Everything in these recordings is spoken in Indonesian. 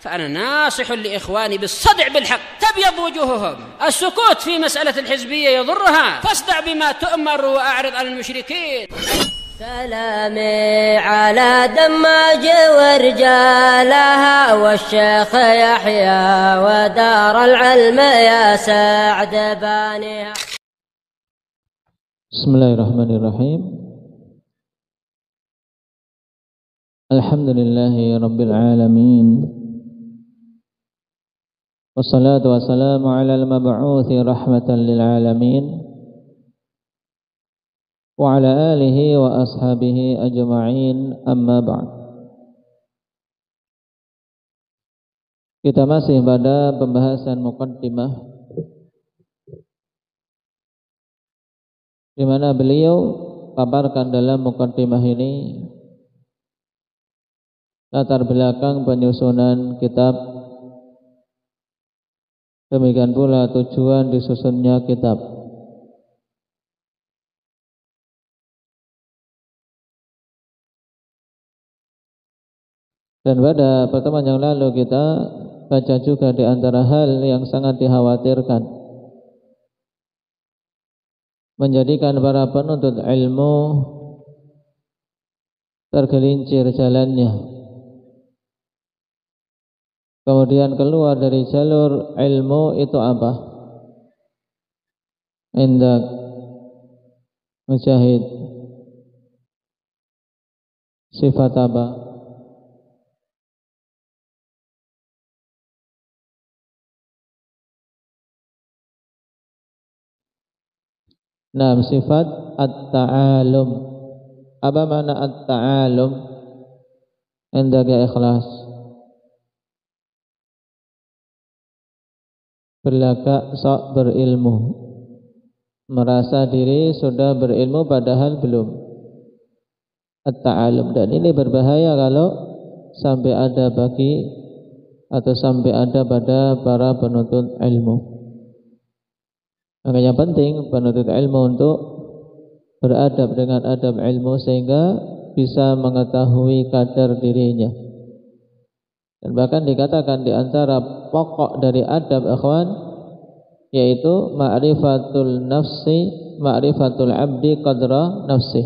فأنا ناصح لإخواني بالصدع بالحق تبيض وجوههم. السكوت في مسألة الحزبية يضرها، فاصدع بما تؤمر وأعرض عن المشركين. سلامي على دماج ورجالها والشيخ يحيى ودار العلم يا سعد بانيها. Bismillahirrahmanirrahim. Alhamdulillahi rabbil alamin. Wassalatu wassalamu ala al-mab'uthi rahmatan lil alamin wa ala alihi wa ashabihi ajma'in, amma ba'd. Kita masih pada pembahasan muqaddimah, di mana beliau paparkan dalam muqaddimah ini latar belakang penyusunan kitab, demikian pula tujuan disusunnya kitab. Dan pada pertemuan yang lalu kita baca juga di antara hal yang sangat dikhawatirkan, menjadikan para penuntut ilmu tergelincir jalannya, kemudian keluar dari jalur ilmu. Itu apa? Indak Mujahid, sifat apa? Nah, sifat at-ta'alum. Apa makna at-ta'alum? Indak ya ikhlas, berlagak sok berilmu, merasa diri sudah berilmu padahal belum. At-ta'alum. Dan ini berbahaya kalau sampai ada bagi atau sampai ada pada para penuntut ilmu. Makanya penting penuntut ilmu untuk beradab dengan adab ilmu sehingga bisa mengetahui kadar dirinya. Dan bahkan dikatakan di antara pokok dari adab ikhwan yaitu ma'rifatul nafsi, ma'rifatul abdi qadra nafsi.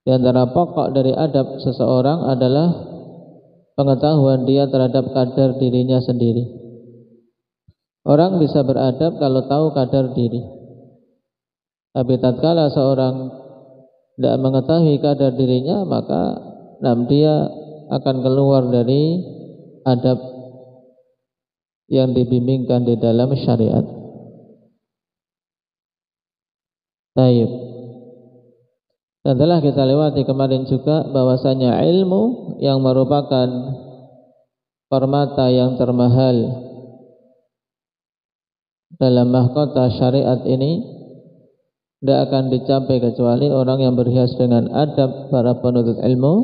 Di antara pokok dari adab seseorang adalah pengetahuan dia terhadap kadar dirinya sendiri. Orang bisa beradab kalau tahu kadar diri. Tapi tatkala seorang tidak mengetahui kadar dirinya, maka dia akan keluar dari adab yang dibimbingkan di dalam syariat. Baik. Dan telah kita lewati kemarin juga bahwasanya ilmu yang merupakan permata yang termahal dalam mahkota syariat ini tidak akan dicapai kecuali orang yang berhias dengan adab para penuntut ilmu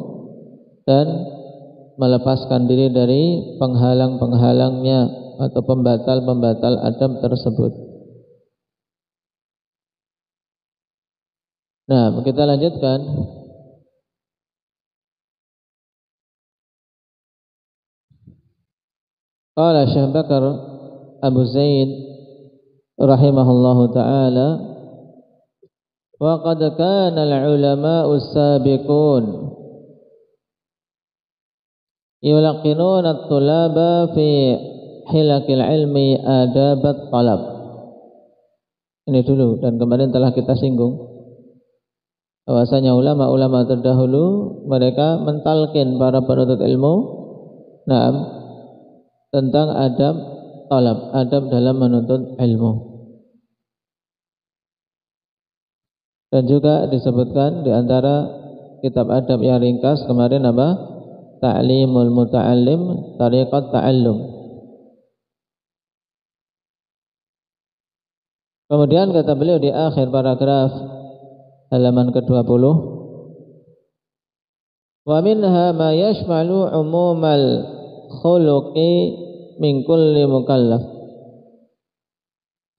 dan melepaskan diri dari penghalang-penghalangnya atau pembatal-pembatal adab tersebut. Nah, kita lanjutkan. Qala Syekh Bakar Abu Zaid rahimahullahu ta'ala, wa qad kana al-ulama'u as-sabiqun yulaqinuna at-tulaba fi hilakil ilmi adabat talab. Ini dulu, dan kemarin telah kita singgung bahwasanya ulama-ulama terdahulu mereka mentalkin para penuntut ilmu tentang adab talab, adab dalam menuntut ilmu. Dan juga disebutkan di antara kitab adab yang ringkas kemarin apa? Ta'limul muta'allim tariqat ta'allum. Kemudian kata beliau di akhir paragraf halaman ke-20, wa minha ma yashmalu umumal khuluqi min kulli mukallaf.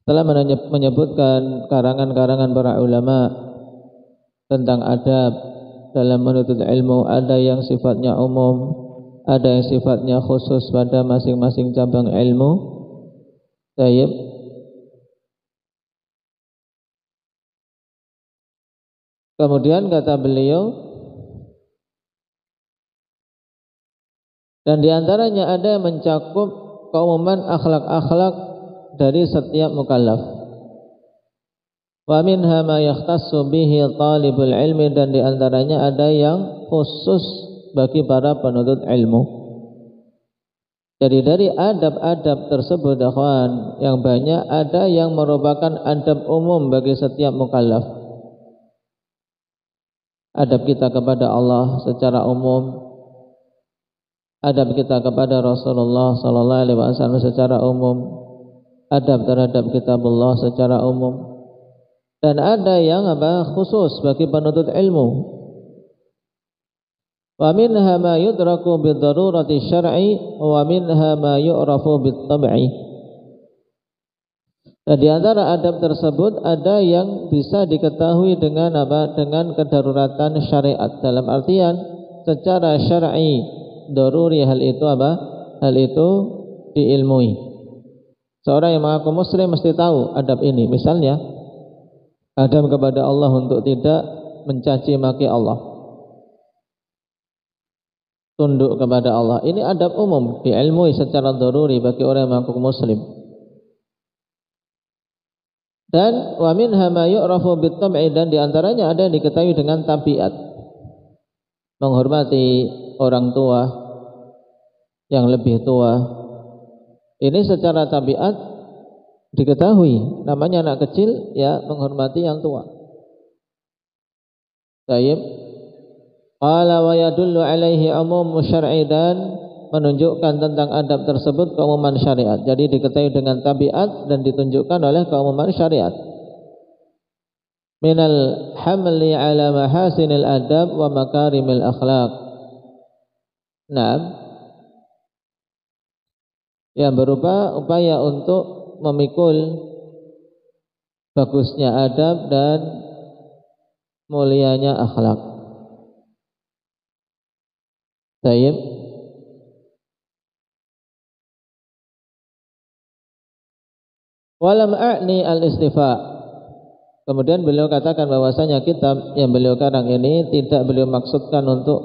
Telah menyebutkan karangan-karangan para ulama tentang adab dalam menuntut ilmu, ada yang sifatnya umum ada yang sifatnya khusus pada masing-masing cabang ilmu. Baik. Kemudian kata beliau, dan diantaranya ada yang mencakup keumuman akhlak-akhlak dari setiap mukallaf. Wa minha ma yakhtassu bihi talibul ilmi, dan diantaranya ada yang khusus bagi para penuntut ilmu. Jadi dari adab-adab tersebut, akhwan, yang banyak ada yang merupakan adab umum bagi setiap mukallaf. Adab kita kepada Allah secara umum, adab kita kepada Rasulullah sallallahu alaihi wasallam secara umum, adab terhadap kitabullah secara umum. Dan ada yang khusus bagi penuntut ilmu. Wa minha ma yudraku bidarurati syar'i wa minha ma yu'rafu bit-tab'i. Dan di antara adab tersebut ada yang bisa diketahui dengan dengan kedaruratan syariat, dalam artian secara syar'i daruri, hal itu hal itu diilmui. Seorang yang mengaku muslim mesti tahu adab ini. Misalnya adab kepada Allah untuk tidak mencaci maki Allah, tunduk kepada Allah. Ini adab umum, diilmui secara daruri bagi orang yang mengaku muslim. Dan wa minha ma yu'rafu bit-tab'i, dan diantaranya ada yang diketahui dengan tabiat, menghormati orang tua yang lebih tua. Ini secara tabiat diketahui, namanya anak kecil ya menghormati yang tua. Baik. Qala wa yadullu alaihi umum syar'i, dan menunjukkan tentang adab tersebut keumuman syariat. Jadi diketahui dengan tabiat dan ditunjukkan oleh keumuman syariat. Minal hamli ala mahasinil adab wa makarimil akhlaq. Nah, yang berupa upaya untuk memikul bagusnya adab dan mulianya akhlak. Baik. Walam a'ni al-istifa. Kemudian beliau katakan bahwasanya kitab yang beliau karang ini tidak beliau maksudkan untuk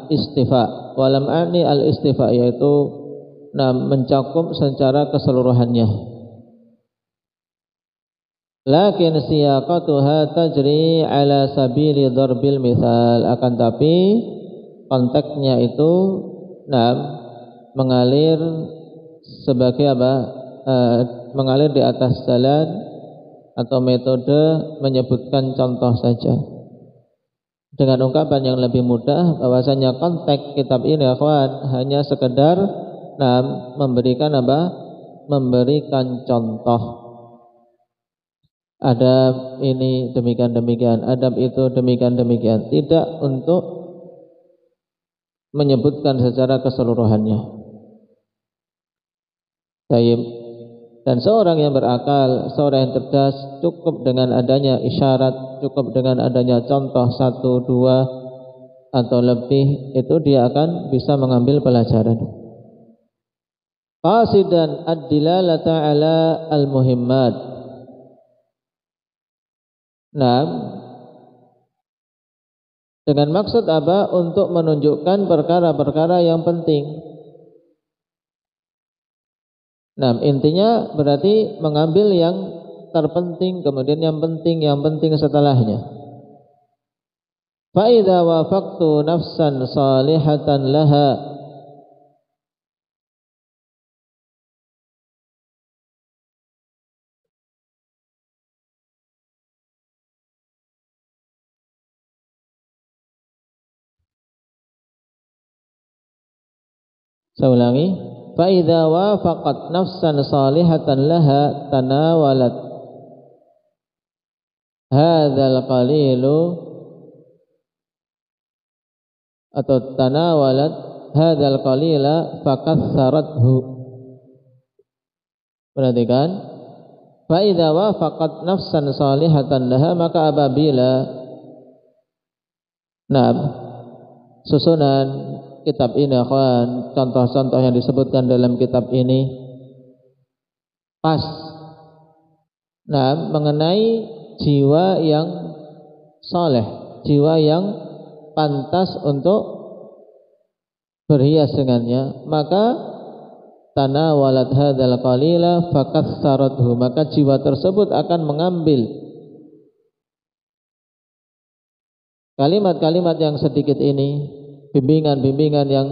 istifa. Walam a'ni al-istifa, yaitu mencakup secara keseluruhannya. Lakin siyaqatuha tajri ala sabili darbil mithal, akan tapi konteksnya itu mengalir sebagai mengalir di atas jalan atau metode menyebutkan contoh saja, dengan ungkapan yang lebih mudah bahwasanya konteks kitab ini akhwan hanya sekedar memberikan memberikan contoh. Adab ini demikian-demikian, adab itu demikian-demikian, tidak untuk menyebutkan secara keseluruhannya. Baik. Dan seorang yang berakal, seorang yang cerdas, cukup dengan adanya isyarat, cukup dengan adanya contoh 1, 2 atau lebih, itu dia akan bisa mengambil pelajaran. Qasidan ad-dilalata ala al-muhimmat. Nah, dengan maksud apa? Untuk menunjukkan perkara-perkara yang penting. Nah, intinya berarti mengambil yang terpenting, kemudian yang penting setelahnya. Fa idza wafaqtu nafsan salihatan laha, saya ulangi. Fa idza wafaqat nafsan salihatan laha tanawalat hadzal qalilu, atau tanawalat hadzal qalila fakatsarathu. Perhatikan, fa idza wafaqat nafsan salihatan laha, maka apabila susunan kitab ini akhwan, contoh-contoh yang disebutkan dalam kitab ini pas mengenai jiwa yang saleh, jiwa yang pantas untuk berhias dengannya, maka tanawalat hadzal qalila fakatsarathu, maka jiwa tersebut akan mengambil kalimat-kalimat yang sedikit ini, bimbingan-bimbingan yang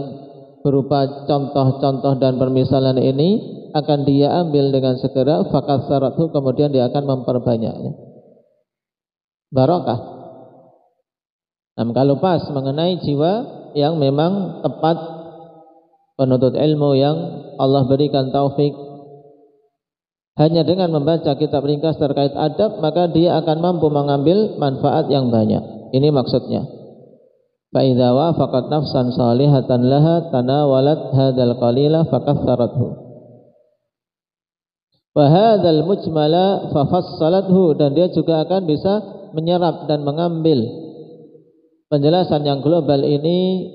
berupa contoh-contoh dan permisalan ini akan dia ambil dengan segera, fakatsarathu, kemudian dia akan memperbanyaknya. Barokah. Kalau pas mengenai jiwa yang memang tepat penuntut ilmu yang Allah berikan taufik, hanya dengan membaca kitab ringkas terkait adab, maka dia akan mampu mengambil manfaat yang banyak. Ini maksudnya. Fa idza wafaqat nafsan salihatan laha tanawalat hadzal qalila fakatsarathu. Wa hadzal mujmala fafassalathu, dan dia juga akan bisa menyerap dan mengambil penjelasan yang global ini,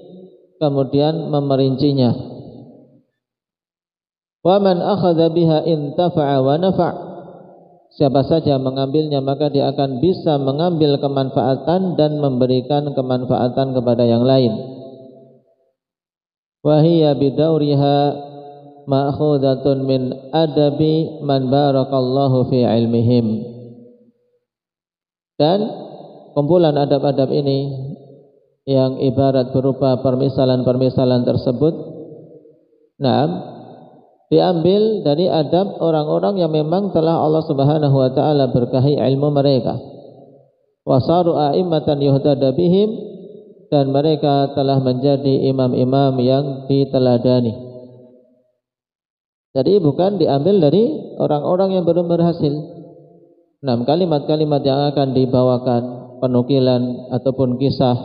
kemudian memerincinya. Wa man akhadha biha intafa'a wa nafa', siapa saja mengambilnya maka dia akan bisa mengambil kemanfaatan dan memberikan kemanfaatan kepada yang lain. Wa hiya bidauriha ma'khudatun min adabi man barakallahu fi ilmihim. Dan kumpulan adab-adab ini yang ibarat berupa permisalan-permisalan tersebut, diambil dari adab orang-orang yang memang telah Allah Subhanahu wa taala berkahi ilmu mereka. Wasaru a'immatan yuhtada bihim, dan mereka telah menjadi imam-imam yang diteladani. Jadi bukan diambil dari orang-orang yang belum berhasil. Kalimat-kalimat yang akan dibawakan, penukilan ataupun kisah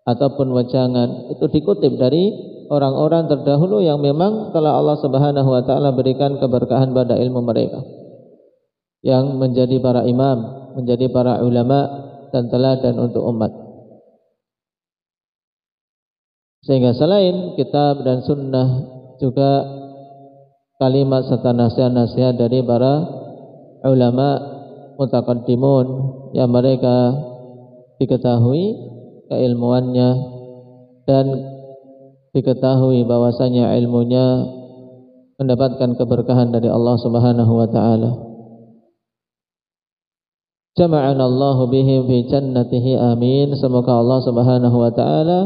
ataupun wajangan, itu dikutip dari orang-orang terdahulu yang memang telah Allah Subhanahu wa taala berikan keberkahan pada ilmu mereka, yang menjadi para imam, menjadi para ulama dan teladan untuk umat. Sehingga selain kitab dan sunnah, juga kalimat serta nasihat-nasihat dari para ulama mutaqaddimun yang mereka diketahui keilmuannya dan diketahui bahwasanya ilmunya mendapatkan keberkahan dari Allah Subhanahu wa taala. Jama'ana Allahu bihim fi jannatihi, amin. Semoga Allah Subhanahu wa taala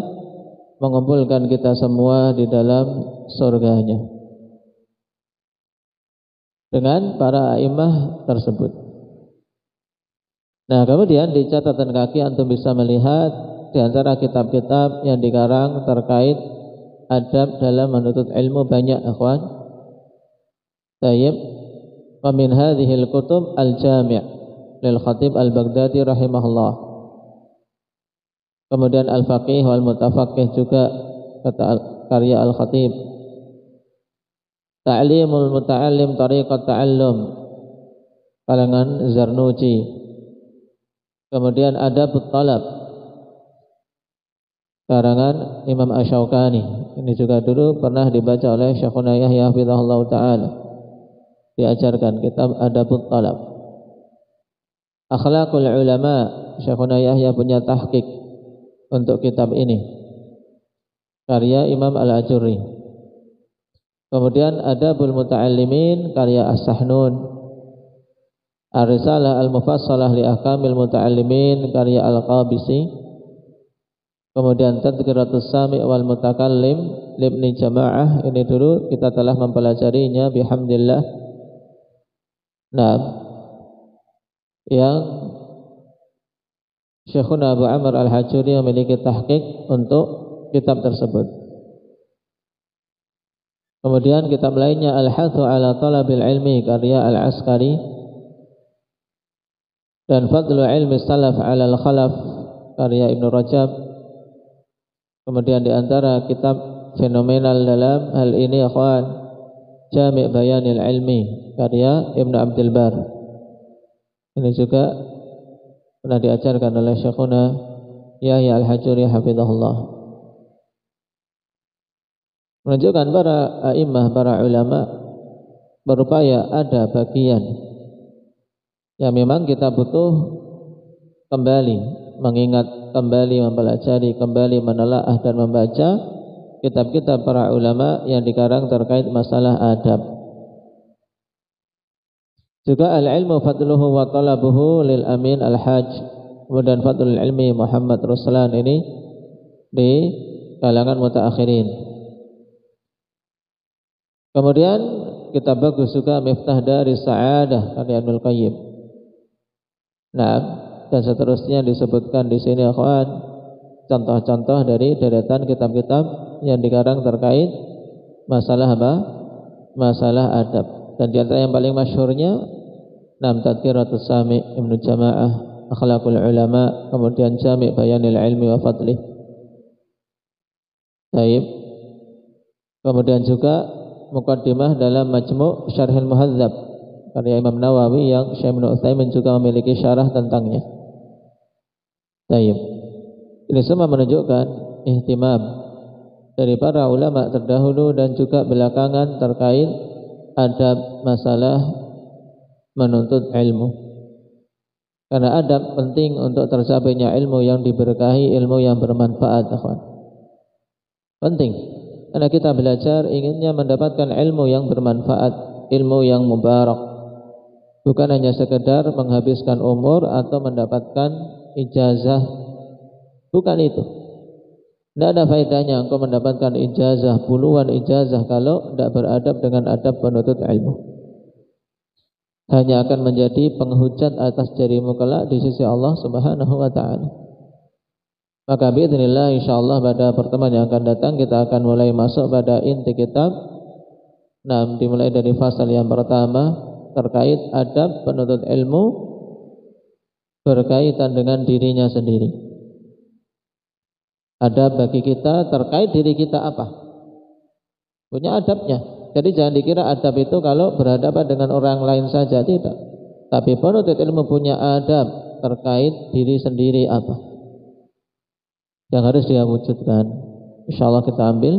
mengumpulkan kita semua di dalam surganya dengan para a'immah tersebut. Kemudian di catatan kaki antum bisa melihat di antara kitab-kitab yang dikarang terkait adab dalam menuntut ilmu banyak, akhwan. Tayyib. Wa min hadhihi al-kutub al-jami' lil Khatib al-Baghdadi rahimahullah. Kemudian al-faqih wal mutafaqih juga kata karya al-Khatib. Ta'limul muta'allim tariqat ta'allum, kalangan Zarnuji. Kemudian adabut talab, karangan Imam Asy-Syaukani. Ini juga dulu pernah dibaca oleh Syekhuna Yahya hafizahullah taala, diajarkan kitab adabut talab. Akhlaqul ulama, Syekhuna Yahya punya tahqiq untuk kitab ini, karya Imam Al-Ajurri. Kemudian adabul muta'allimin, karya As-Sahnun. Ar-Risalah Al-Mufassalah li Ahkamil Muta'allimin, karya Al-Qabisi. Kemudian Tadhkiratus Sami' wal Mutakallim Libni Jama'ah, ini dulu kita telah mempelajarinya bihamdillah. Yang Syekhuna Abu Amr Al-Hajuri memiliki tahqiq untuk kitab tersebut. Kemudian kitab lainnya Al-Hathu ala Talabil Ilmi, karya Al-Askari. Dan Fadlu Ilmi Salaf ala Al-Khalaf, karya Ibnu Rajab. Kemudian di antara kitab fenomenal dalam hal ini, akhwan, Jami' Bayanil Ilmi, karya Ibnu Abdul Bar. Ini juga pernah diajarkan oleh Syekhuna Yahya Al-Hajuri hafizahullah. menunjukkan para a'immah, para ulama berupaya ada bagian yang memang kita butuh kembali mengingat, kembali mempelajari, kembali menelaah dan membaca kitab-kitab para ulama yang dikarang terkait masalah adab. Juga al-ilmu fadluhu wa talabuhu lil amin al-hajj. Kemudian fadlul ilmi Muhammad Ruslan ini di kalangan mutaakhirin. Kemudian kitab bagus juga Miftah Dari Sa'adah karya Ibnul Qayyim. Nah, dan seterusnya disebutkan di sini akhwan contoh-contoh dari deretan kitab-kitab yang dikarang terkait masalah apa? Masalah adab. Dan di antara yang paling masyhurnya Tadhkiratus Sami' Ibnu Jamaah, Akhlaqul Ulama, kemudian Jami' Bayanil Ilmi wa Fadlih. Baik. Kemudian juga muqaddimah dalam Majmu' Syarhil Muhadzab karya Imam Nawawi yang Syekh Ibnu Utsaimin juga memiliki syarah tentangnya. Baik. Ini semua menunjukkan ihtimam dari para ulama terdahulu dan juga belakangan terkait adab masalah menuntut ilmu. Karena adab penting untuk tercapainya ilmu yang diberkahi, ilmu yang bermanfaat, akhwan. Penting. Karena kita belajar inginnya mendapatkan ilmu yang bermanfaat, ilmu yang mubarak. Bukan hanya sekedar menghabiskan umur atau mendapatkan ijazah. Bukan itu. Tidak ada faedahnya engkau mendapatkan ijazah, puluhan ijazah kalau tidak beradab dengan adab penuntut ilmu. Hanya akan menjadi penghujat atas jarimu kelak di sisi Allah Subhanahu wa taala. Maka biidznillah insyaallah pada pertemuan yang akan datang kita akan mulai masuk pada inti kitab. Nah, dimulai dari fasal yang pertama terkait adab penuntut ilmu berkaitan dengan dirinya sendiri. Adab bagi kita terkait diri kita apa? Punya adabnya. Jadi jangan dikira adab itu kalau berhadapan dengan orang lain saja, tidak. Tapi penuntut ilmu punya adab terkait diri sendiri apa? Yang harus dia wujudkan. Insyaallah kita ambil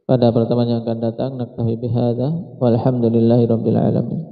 pada pertemuan yang akan datang. Naktafi bihadza walhamdulillahirabbil alamin.